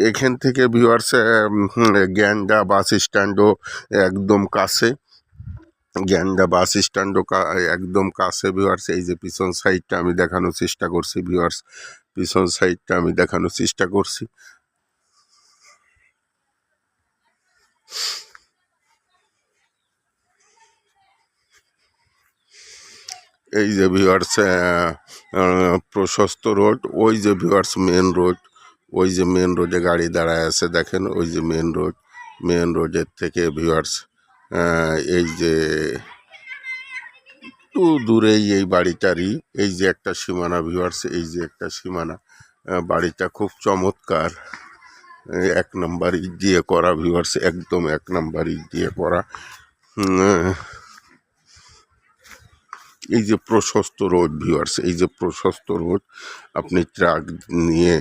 এখান থেকে ভিউয়ার্স গ্যান্ডা বাস স্ট্যান্ডও একদম কাছে, গ্যান্ডা বাস স্ট্যান্ডও একদম কাছে ভিউয়ার্স। এই যে পিছন সাইডটা আমি দেখানোর চেষ্টা করছি ভিউয়ার্স, পিছন সাইডটা আমি দেখানোর চেষ্টা করছি। এই যে ভিউয়ার্স প্রশস্ত রোড, ওই যে ভিউয়ার্স মেন রোড, ওই যে মেন রোডে গাড়ি দাঁড়ায় আছে দেখেন, ওই যে মেন রোড, মেন রোডের থেকে ভিউয়ার্স এই যে একটু দূরেই এই বাড়িটারই, এই যে একটা সীমানা ভিউয়ার্স, এই যে একটা সীমানা। বাড়িটা খুব চমৎকার, 1 নম্বর ইট দিয়ে করা ভিউয়ার্স, একদম 1 নম্বর ইট দিয়ে করা। এই যে প্রশস্ত রোড ভিউয়ার্স, এই যে প্রশস্ত রোড, আপনি ট্রাক নিয়ে